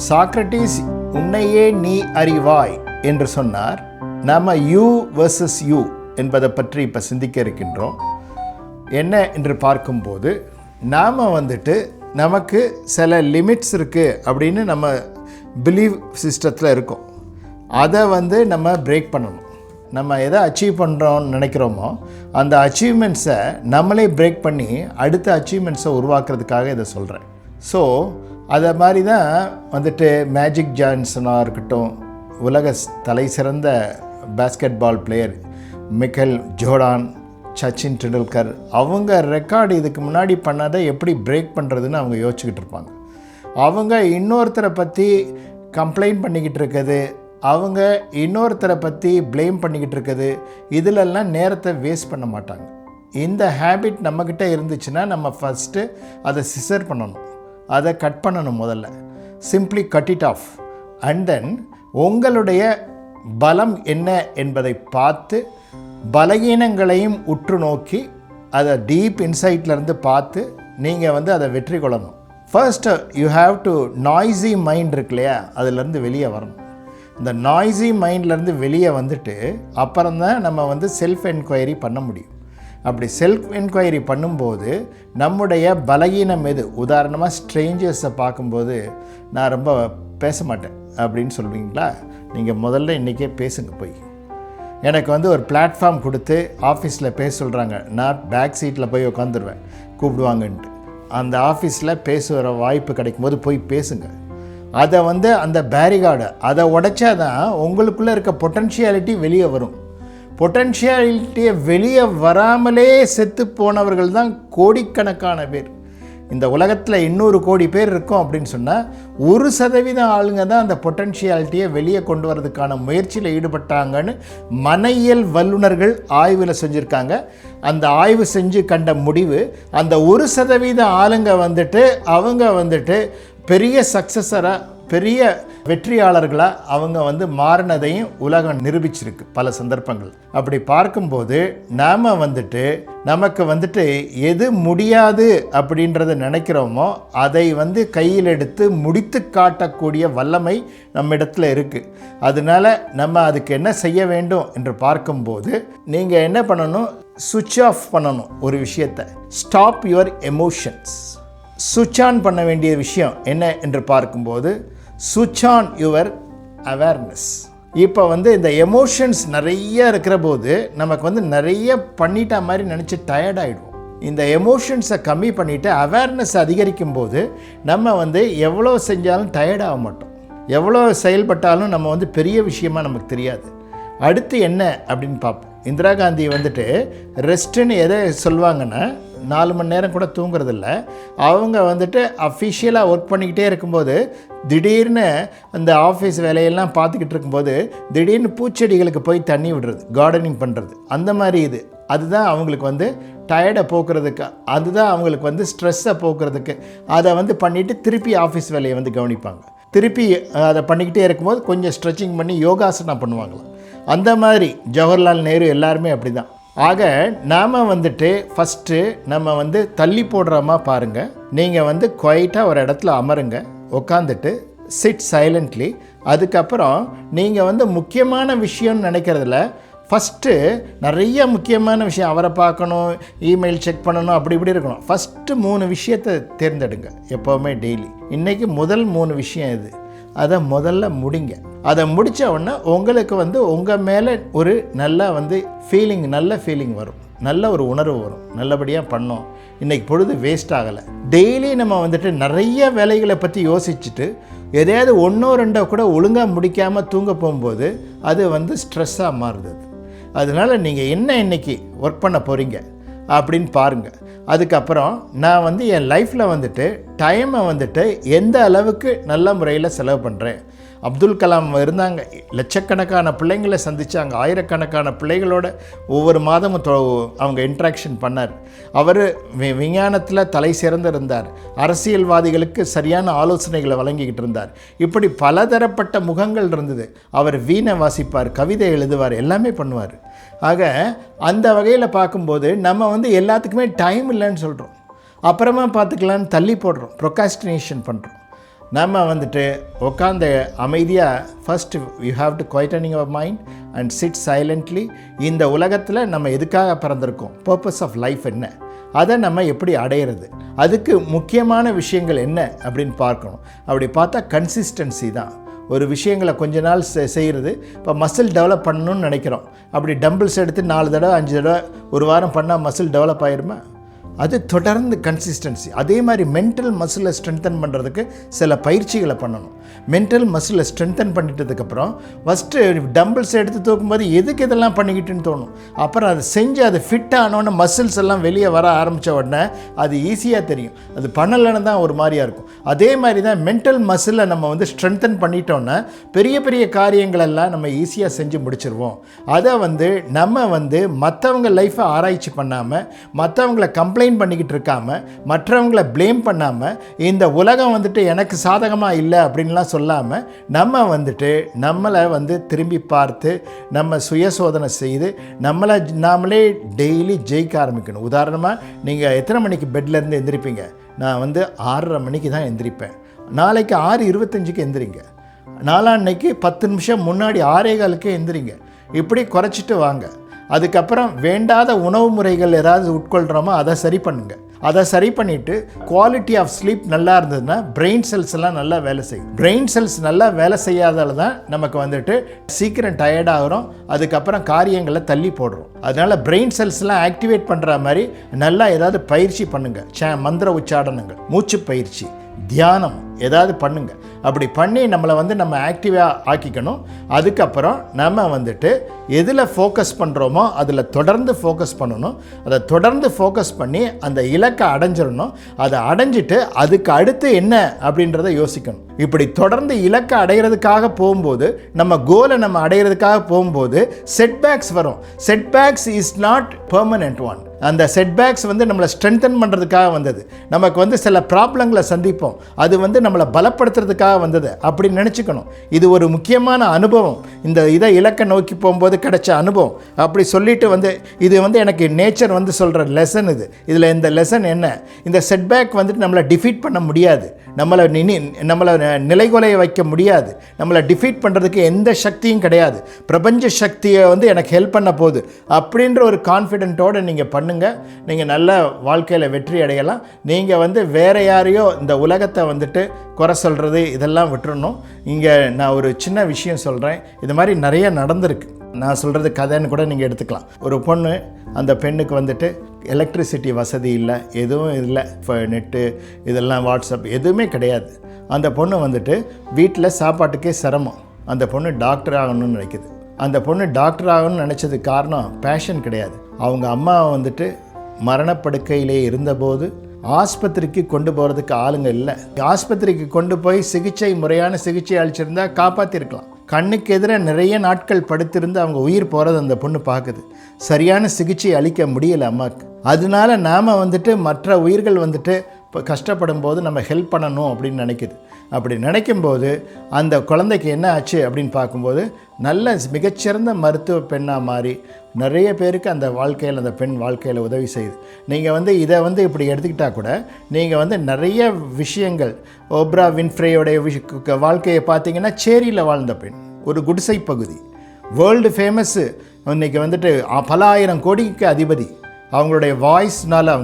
Socrates உன்னையே நீ அறிவாய் என்று சொன்னார். நாம் யூ வெர்சஸ் யூ என்பதை பற்றி இப்போ சிந்திக்க இருக்கின்றோம். என்ன என்று பார்க்கும்போது நாம் நமக்கு சில லிமிட்ஸ் இருக்குது அப்படின்னு நம்ம பிலீவ் சிஸ்டத்தில் இருக்கோம். அதை நம்ம பிரேக் பண்ணணும். நம்ம எதை அச்சீவ் பண்ணுறோம்னு நினைக்கிறோமோ அந்த அச்சீவ்மெண்ட்ஸை நம்மளே பிரேக் பண்ணி அடுத்த அச்சீவ்மெண்ட்ஸை உருவாக்குறதுக்காக இதை சொல்கிறேன். ஸோ அதை மாதிரி தான் மேஜிக் ஜான்சனாக இருக்கட்டும், உலக தலை சிறந்த basketball player Michael Jordan, Sachin Tendulkar, அவங்க ரெக்கார்டு இதுக்கு முன்னாடி பண்ணதை எப்படி பிரேக் பண்ணுறதுன்னு அவங்க யோசிச்சுக்கிட்டு இருப்பாங்க. அவங்க இன்னொருத்தரை பற்றி கம்ப்ளைண்ட் பண்ணிக்கிட்டு இருக்குது, அவங்க இன்னொருத்தரை பற்றி ப்ளேம் பண்ணிக்கிட்டு இருக்குது, இதிலெல்லாம் நேரத்தை வேஸ்ட் பண்ண மாட்டாங்க. இந்த ஹேபிட் நம்மக்கிட்ட இருந்துச்சுன்னா நம்ம ஃபஸ்ட்டு அதை சிசர் பண்ணணும், அதை கட் பண்ணணும். முதல்ல simply cut it of. And then உங்களுடைய பலம் என்ன என்பதை பார்த்து பலகீனங்களையும் உற்று நோக்கி அதை டீப் இன்சைட்லேருந்து பார்த்து நீங்கள் அதை வெற்றி கொள்ளணும். First you have to noisy mind இருக்கு இல்லையா, அதிலேருந்து வெளியே வரணும். இந்த நாய்ஸி மைண்ட்லேருந்து வெளியே அப்புறம்தான் நம்ம செல்ஃப் என்கொயரி பண்ண முடியும். அப்படி செல்ஃப் என்கொயரி பண்ணும்போது நம்முடைய பலகீனம் எது, உதாரணமாக ஸ்ட்ரேஞ்சர்ஸை பார்க்கும்போது நான் ரொம்ப பேச மாட்டேன் அப்படின்னு சொல்லுவீங்களா, நீங்கள் முதல்ல இன்றைக்கே பேசுங்க. போய் எனக்கு ஒரு பிளாட்ஃபார்ம் கொடுத்து ஆஃபீஸில் பேச சொல்கிறாங்க, நான் பேக் சீட்டில் போய் உட்காந்துருவேன் கூப்பிடுவாங்கன்ட்டு. அந்த ஆஃபீஸில் பேசுகிற வாய்ப்பு கிடைக்கும்போது போய் பேசுங்க. அதை அந்த பேரிகார்டை அதை உடைச்சாதான் உங்களுக்குள்ளே இருக்க பொட்டன்ஷியாலிட்டி வெளியே வரும். பொட்டன்ஷியாலிட்டியை வெளியே வராமலே செத்து போனவர்கள் தான் கோடிக்கணக்கான பேர். இந்த உலகத்தில் 200 கோடி பேர் இருக்கும் அப்படின்னு சொன்னால் 1% ஆளுங்க தான் அந்த பொட்டன்ஷியாலிட்டியை வெளியே கொண்டு வரதுக்கான முயற்சியில் ஈடுபட்டாங்கன்னு மனையியல் வல்லுநர்கள் ஆய்வில் செஞ்சுருக்காங்க. அந்த ஆய்வு செஞ்சு கண்ட முடிவு, அந்த 1% ஆளுங்க அவங்க பெரிய சக்ஸஸராக, பெரிய வெற்றியாளர்களாக அவங்க மாறினதையும் உலகம் நிரூபிச்சிருக்கு பல சந்தர்ப்பங்கள். அப்படி பார்க்கும்போது நாம் நமக்கு எது முடியாது அப்படின்றத நினைக்கிறோமோ அதை கையில் எடுத்து முடித்து காட்டக்கூடிய வல்லமை நம்ம இடத்துல இருக்குது. அதனால நம்ம அதுக்கு என்ன செய்ய வேண்டும் என்று பார்க்கும்போது நீங்கள் என்ன பண்ணணும், சுவிட்ச் ஆஃப் பண்ணணும் ஒரு விஷயத்தை. Stop your emotions. சுவிட்ச் ஆன் பண்ண வேண்டிய விஷயம் என்ன என்று பார்க்கும்போது சுவிட்ச் ஆன் யுவர் அவேர்னஸ். இப்போ இந்த எமோஷன்ஸ் நிறைய இருக்கிற போது நமக்கு நிறைய பண்ணிட்டா மாதிரி நினச்சி டயர்டாகிடுவோம். இந்த எமோஷன்ஸை கம்மி பண்ணிவிட்டு அவேர்னஸ் அதிகரிக்கும் போது நம்ம எவ்வளோ செஞ்சாலும் டயர்டாக மாட்டோம். எவ்வளோ செயல்பட்டாலும் நம்ம பெரிய விஷயமாக நமக்கு தெரியாது. அடுத்து என்ன அப்படின்னு பார்ப்போம். இந்திரா காந்தி ரெஸ்ட்டுன்னு எதை சொல்லுவாங்கன்னா 4 மணி நேரம் கூட தூங்குறதில்ல. அவங்க அஃபிஷியலாக ஒர்க் பண்ணிக்கிட்டே இருக்கும்போது திடீர்னு அந்த ஆஃபீஸ் வேலையெல்லாம் பார்த்துக்கிட்டு இருக்கும்போது திடீர்னு பூச்செடிகளுக்கு போய் தண்ணி விடுறது, கார்டனிங் பண்ணுறது, அந்த மாதிரி அதுதான் அவங்களுக்கு டயர்டை போக்குறதுக்கு, அதுதான் அவங்களுக்கு ஸ்ட்ரெஸ்ஸை போக்குறதுக்கு. அதை பண்ணிவிட்டு திருப்பி ஆஃபீஸ் வேலையை கவனிப்பாங்க. திருப்பி அதை பண்ணிக்கிட்டே இருக்கும்போது கொஞ்சம் ஸ்ட்ரெச்சிங் பண்ணி யோகாசனா பண்ணுவாங்களாம். அந்த மாதிரி ஜவஹர்லால் நேரு எல்லாருமே அப்படி தான். ஆக நாம் ஃபஸ்ட்டு நம்ம தள்ளி போடுறோமா பாருங்கள். நீங்கள் குவைட்டாக ஒரு இடத்துல அமருங்க, உட்காந்துட்டு சிட் சைலண்ட்லி. அதுக்கப்புறம் நீங்கள் முக்கியமான விஷயம்னு நினைக்கிறதுல ஃபஸ்ட்டு நிறைய முக்கியமான விஷயம், அவரை பார்க்கணும், இமெயில் செக் பண்ணணும், அப்படி இப்படி இருக்கணும். ஃபஸ்ட்டு 3 விஷயத்தை தேர்ந்தெடுங்க எப்போவுமே டெய்லி. இன்றைக்கி முதல் 3 விஷயம் இது, அதை முதல்ல முடிங்க. அதை முடித்த உடனே உங்களுக்கு உங்கள் மேலே ஒரு நல்ல ஃபீலிங், நல்ல ஃபீலிங் வரும், நல்ல ஒரு உணர்வு வரும், நல்லபடியாக பண்ணோம், இன்றைக்கி பொழுது வேஸ்ட் ஆகலை. டெய்லி நம்ம நிறைய வேலைகளை பற்றி யோசிச்சுட்டு எதையாவது 1-2 கூட ஒழுங்காக முடிக்காமல் தூங்க போகும்போது அது ஸ்ட்ரெஸ்ஸாக மாறுது. அதனால் நீங்கள் என்ன இன்றைக்கி ஒர்க் பண்ண போகிறீங்க அப்படின்னு பாருங்கள். அதுக்கப்புறம் நான் என் லைஃப்பில் டைமை எந்த அளவுக்கு நல்ல முறையில் செலவு பண்ணுறேன். அப்துல் கலாம் இருந்தாங்க, லட்சக்கணக்கான பிள்ளைங்களை சந்தித்தாங்க, ஆயிரக்கணக்கான பிள்ளைகளோட ஒவ்வொரு மாதமும் அவங்க இன்ட்ராக்ஷன் பண்ணார். அவர் விஞ்ஞானத்தில் தலை சிறந்து இருந்தார், அரசியல்வாதிகளுக்கு சரியான ஆலோசனைகளை வழங்கிக்கிட்டு இருந்தார். இப்படி பலதரப்பட்ட முகங்கள் இருந்தது. அவர் வீணை வாசிப்பார், கவிதை எழுதுவார், எல்லாமே பண்ணுவார். ஆக அந்த வகையில் பார்க்கும்போது நம்ம எல்லாத்துக்குமே டைம் இல்லைன்னு சொல்கிறோம், அப்புறமா பார்த்துக்கலான்னு தள்ளி போடுறோம், ப்ரொகாஸ்டினேஷன் பண்ணுறோம். நம்ம வந்துட்டு உட்காந்து அமைதியாக first you have to quietening your mind and sit silently. இந்த உலகத்தில் நம்ம எதுக்காக பிறந்திருக்கோம், பர்பஸ் ஆஃப் லைஃப் என்ன, அதை நம்ம எப்படி அடையிறது, அதுக்கு முக்கியமான விஷயங்கள் என்ன அப்படின்னு பார்க்கணும். அப்படி பார்த்தா கன்சிஸ்டன்சி தான். ஒரு விஷயங்களை கொஞ்ச நாள் செய்கிறது. இப்போ மசில் டெவலப் பண்ணணும்னு நினைக்கிறோம். அப்படி டம்பிள்ஸ் எடுத்து 4 தடவை 5 தடவை ஒரு வாரம் பண்ணால் மசில் டெவலப் ஆகிருமா? அது தொடர்ந்து கன்சிஸ்டன்சி. அதே மாதிரி மென்டல் மசிலை ஸ்ட்ரென்தன் பண்ணுறதுக்கு சில பயிற்சிகளை பண்ணணும். மென்டல் மசிலை ஸ்ட்ரென்தன் பண்ணிட்டதுக்கப்புறம் ஃபஸ்ட்டு டம்பிள்ஸ் எடுத்து தூக்கும்போது எதுக்கு இதெல்லாம் பண்ணிக்கிட்டுன்னு தோணும். அப்புறம் அதை செஞ்சு அது ஃபிட் ஆனோன்னு மசில்ஸ் எல்லாம் வெளியே வர ஆரம்பித்த உடனே அது ஈஸியாக தெரியும். அது பண்ணலைன்னு தான் ஒரு மாதிரியாக இருக்கும். அதே மாதிரி தான் மென்டல் மசிலை நம்ம வந்து ஸ்ட்ரென்தன் பண்ணிட்டோன்னா பெரிய பெரிய காரியங்களெல்லாம் நம்ம ஈஸியாக செஞ்சு முடிச்சிருவோம். அதை வந்து நம்ம வந்து மற்றவங்க லைஃப்பை ஆராய்ச்சி பண்ணாமல், மற்றவங்கள கம்ப்ளைண்ட் பண்ணிக்கிட்டு இருக்காம, மற்றவங்களை ப்ளேம் பண்ணாமல், இந்த உலகம் வந்துட்டு எனக்கு சாதகமாக இல்லை அப்படின்லாம் சொல்லாமல், நம்ம வந்துட்டு நம்மளை வந்து திரும்பி பார்த்து நம்ம சுயசோதனை செய்து நாமளே டெய்லி ஜெயிக்க ஆரம்பிக்கணும். உதாரணமாக நீங்கள் எத்தனை மணிக்கு பெட்லேருந்து எந்திரிப்பீங்க? நான் வந்து 6:30 மணிக்கு தான் எந்திரிப்பேன். நாளைக்கு 6:25க்கு எந்திரிங்க. நாளான்னைக்கு 10 நிமிஷம் முன்னாடி 6:15க்கு எந்திரிங்க. இப்படி குறைச்சிட்டு வாங்க. அதுக்கப்புறம் வேண்டாத உணவு முறைகள் ஏதாவது உட்கொள்கிறோமோ அதை சரி பண்ணுங்கள். அதை சரி பண்ணிவிட்டு குவாலிட்டி ஆஃப் ஸ்லீப் நல்லா இருந்ததுன்னா பிரெயின் செல்ஸ் எல்லாம் நல்லா வேலை செய்யும். பிரெயின் செல்ஸ் நல்லா வேலை செய்யாதால தான் நமக்கு வந்துட்டு சீக்கிரம் டயர்ட் ஆகிறோம். அதுக்கப்புறம் காரியங்களை தள்ளி போடுறோம். அதனால் பிரெயின் செல்ஸ்லாம் ஆக்டிவேட் பண்ணுற மாதிரி நல்லா ஏதாவது பயிற்சி பண்ணுங்கள். மந்திர உச்சாடனங்கள், மூச்சு பயிற்சி, தியானம் ஏதாவது பண்ணுங்கள். அப்படி பண்ணி நம்மளை வந்து நம்ம ஆக்டிவாக ஆக்கிக்கணும். அதுக்கப்புறம் நம்ம வந்துட்டு எதில் ஃபோக்கஸ் பண்ணுறோமோ அதில் தொடர்ந்து ஃபோக்கஸ் பண்ணணும். அதை தொடர்ந்து ஃபோக்கஸ் பண்ணி அந்த இலக்கை அடைஞ்சிடணும். அதை அடைஞ்சிட்டு அதுக்கு அடுத்து என்ன அப்படின்றத யோசிக்கணும். இப்படி தொடர்ந்து இலக்கை அடைகிறதுக்காக போகும்போது, நம்ம கோலை நம்ம அடைகிறதுக்காக போகும்போது செட்பேக்ஸ் வரும். Setbacks is not permanent one. அந்த செட்பேக்ஸ் வந்து நம்மளை ஸ்ட்ரென்தன் பண்ணுறதுக்காக வந்தது. நமக்கு வந்து சில ப்ராப்ளங்களை சந்திப்போம், அது வந்து நம்மளை பலப்படுத்துறதுக்காக வந்தது அப்படி நினச்சிக்கணும். இது ஒரு முக்கியமான அனுபவம். இந்த இலக்கை நோக்கி போகும்போது கிடைச்ச அனுபவம் அப்படி சொல்லிட்டு வந்து இது வந்து எனக்கு நேச்சர் வந்து சொல்கிற லெசன். இதில் இந்த லெசன் என்ன, இந்த செட்பேக் வந்துட்டு நம்மளை டிஃபீட் பண்ண முடியாது, நம்மளை நிலைகுலைய வைக்க முடியாது, நம்மளை டிஃபீட் பண்ணுறதுக்கு எந்த சக்தியும் கிடையாது. பிரபஞ்ச சக்தியை வந்து எனக்கு ஹெல்ப் பண்ண போகுது அப்படின்ற ஒரு கான்ஃபிடென்ட்டோடு நீங்கள் பண்ணுங்கள். நீங்கள் நல்ல வாழ்க்கையில் வெற்றி அடையலாம். நீங்கள் வந்து வேறு யாரையோ இந்த உலகத்தை வந்துட்டு குறை சொல்கிறது இதெல்லாம் விட்டுறணும். இங்கே நான் ஒரு சின்ன விஷயம் சொல்கிறேன். இது மாதிரி நிறைய நடந்திருக்கு. நான் சொல்கிறது கதைன்னு கூட நீங்கள் எடுத்துக்கலாம். ஒரு பொண்ணு, அந்த பெண்ணுக்கு வந்துட்டு எலக்ட்ரிசிட்டி வசதி இல்லை, எதுவும் இல்லை, இப்போ நெட்டு இதெல்லாம் வாட்ஸ்அப் எதுவுமே கிடையாது. அந்த பொண்ணு வந்துட்டு வீட்டில் சாப்பாட்டுக்கே சிரமம். அந்த பொண்ணு டாக்டர் ஆகணும்னு நினைக்குது. அந்த பொண்ணு டாக்டர் ஆகணும்னு நினச்சது காரணம் பேஷன் கிடையாது. அவங்க அம்மா வந்துட்டு மரணப்படுக்கையிலே இருந்தபோது ஆஸ்பத்திரிக்கு கொண்டு போகிறதுக்கு ஆளுங்க இல்லை. ஆஸ்பத்திரிக்கு கொண்டு போய் முறையான சிகிச்சை அளிச்சிருந்தா காப்பாற்றிருக்கலாம். கண்ணுக்கு எதிராக நிறைய நாட்கள் படுத்திருந்து அவங்க உயிர் போகிறது அந்த பொண்ணு பார்க்குது. சரியான சிகிச்சை அளிக்க முடியலை அம்மாவுக்கு. அதனால நாம் வந்துட்டு மற்ற உயிர்கள் வந்துட்டு இப்போ கஷ்டப்படும் போது நம்ம ஹெல்ப் பண்ணணும் அப்படின்னு நினைக்குது. அப்படி நினைக்கும்போது அந்த குழந்தைக்கு என்ன ஆச்சு அப்படின்னு பார்க்கும்போது நல்ல மிகச்சிறந்த மருத்துவ பெண்ணாக மாறி நிறைய பேருக்கு அந்த வாழ்க்கையில், அந்த பெண் வாழ்க்கையில் உதவி செய்யுது. நீங்கள் வந்து இதை வந்து இப்படி எடுத்துக்கிட்டால் கூட நீங்கள் வந்து நிறைய விஷயங்கள், ஓப்ரா வின்ஃப்ரேயோடைய வாழ்க்கையை பார்த்தீங்கன்னா சேரியில் வாழ்ந்த பெண், ஒரு குடிசை பகுதி, வேர்ல்டு ஃபேமஸ்ஸு, இன்றைக்கி வந்துட்டு பல ஆயிரம் கோடிக்கு அதிபதி. அவங்களுடைய வாய்ஸ்னால்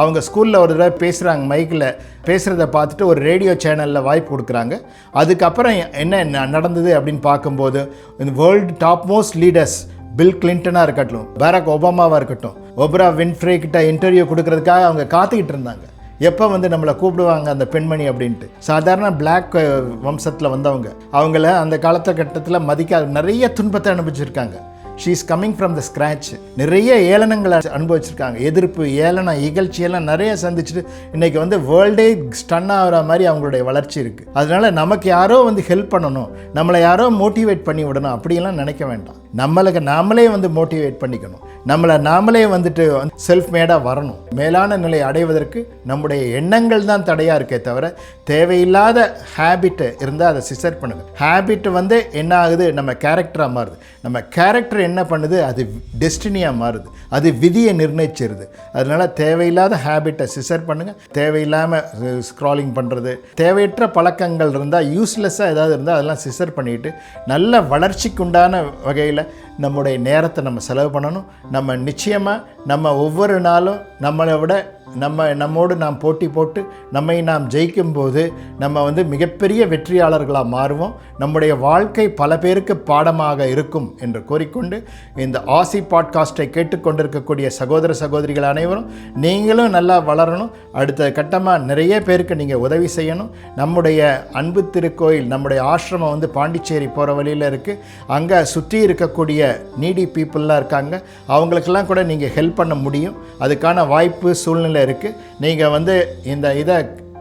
அவங்க ஸ்கூலில் ஒரு தடவை பேசுகிறாங்க, மைக்கில் பேசுகிறத பார்த்துட்டு ஒரு ரேடியோ சேனலில் வாய்ப்பு கொடுக்குறாங்க. அதுக்கப்புறம் என்ன நடந்தது அப்படின்னு பார்க்கும்போது இந்த world top most leaders, Bill கிளின்டனாக இருக்கட்டும், பராக் ஒபாமாவாக இருக்கட்டும், ஓப்ரா வின்ஃப்ரே கிட்ட இன்டர்வியூ கொடுக்கறதுக்காக அவங்க காத்துக்கிட்டு இருந்தாங்க. எப்போ வந்து நம்மளை கூப்பிடுவாங்க அந்த பெண்மணி அப்படின்ட்டு. சாதாரண பிளாக் வம்சத்தில் வந்தவங்க, அவங்கள அந்த காலகட்டத்தில் மதிக்காத நிறைய துன்பத்தை அனுபவிச்சிருக்காங்க. She is coming from the scratch. நிறைய ஏளனங்களை அனுபவிச்சிருக்காங்க, எதிர்ப்பு, ஏளனம், இகழ்ச்சியெல்லாம் நிறைய சந்திச்சுட்டு இன்றைக்கி வந்து வேர்ல்டே ஸ்டன் ஆகிற மாதிரி அவங்களுடைய வளர்ச்சி இருக்குது. அதனால் நமக்கு யாரோ வந்து ஹெல்ப் பண்ணணும், நம்மளை யாரோ மோட்டிவேட் பண்ணி விடணும் அப்படியெல்லாம் நினைக்க வேண்டாம். நம்மளுக்கு நாமளே வந்து மோட்டிவேட் பண்ணிக்கணும், நம்மளை நாமளே வந்துட்டு செல்ஃப் மேடாக வரணும். மேலான நிலை அடைவதற்கு நம்முடைய எண்ணங்கள் தான் தடையாக இருக்கே தவிர தேவையில்லாத ஹேபிட்டு இருந்தால் அதை சிசர் பண்ணுங்கள். ஹேபிட் வந்து என்ன ஆகுது, நம்ம கேரக்டராக மாறுது. நம்ம கேரக்டர் என்ன பண்ணுது, அது டெஸ்டினியாக மாறுது, அது விதியை நிர்ணயிச்சிருது. அதனால் தேவையில்லாத ஹேபிட்டை சிசர் பண்ணுங்கள். தேவையில்லாமல் ஸ்க்ராலிங் பண்ணுறது, தேவையற்ற பழக்கங்கள் இருந்தால், யூஸ்லெஸ்ஸாக ஏதாவது இருந்தால் அதெல்லாம் சிசர் பண்ணிவிட்டு நல்ல வளர்ச்சிக்குண்டான வகையில் நம்முடைய நேரத்தை நம்ம செலவு பண்ணணும். நம்ம நிச்சயமாக நம்ம ஒவ்வொரு நாளும் நம்மளை விட நம்மோடு நாம் போட்டி போட்டு நம்மை நாம் ஜெயிக்கும்போது நம்ம வந்து மிகப்பெரிய வெற்றியாளர்களாக மாறுவோம். நம்முடைய வாழ்க்கை பல பேருக்கு பாடமாக இருக்கும் என்று கூறிக்கொண்டு இந்த ஆசி பாட்காஸ்ட்டை கேட்டுக்கொண்டிருக்கக்கூடிய சகோதர சகோதரிகள் அனைவரும் நீங்களும் நல்லா வளரணும். அடுத்த கட்டமாக நிறைய பேருக்கு நீங்கள் உதவி செய்யணும். நம்முடைய அன்பு திருக்கோயில், நம்முடைய ஆசிரமம் வந்து பாண்டிச்சேரி போகிற வழியில் இருக்குது. அங்கே சுற்றி இருக்கக்கூடிய நீடி பீப்புளெலாம் இருக்காங்க. அவங்களுக்கெல்லாம் கூட நீங்கள் ஹெல்ப் பண்ண முடியும். அதுக்கான வாய்ப்பு சூழ்நிலை இருக்குது. நீங்கள் வந்து இந்த இதை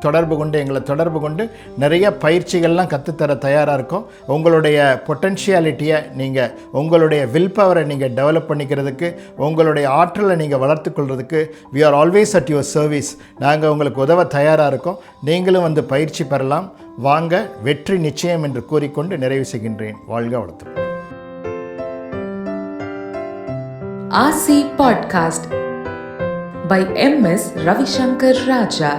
எங்களை தொடர்பு கொண்டு நிறைய பயிற்சிகள்லாம் கற்றுத்தர தயாராக இருக்கும். உங்களுடைய பொட்டென்ஷியாலிட்டியை நீங்கள், உங்களுடைய வில் பவரை நீங்கள் டெவலப் பண்ணிக்கிறதுக்கு, உங்களுடைய ஆற்றலை நீங்கள் வளர்த்துக்கொள்கிறதுக்கு we are always at your service. நாங்கள் உங்களுக்கு உதவ தயாராக இருக்கோம். நீங்களும் வந்து பயிற்சி பெறலாம். வாங்க, வெற்றி நிச்சயம் என்று கூறிக்கொண்டு நிறைவு செய்கின்றேன். வாழ்க வளத்துடன். ஆசி podcast by M.S. Ravishankar Raja.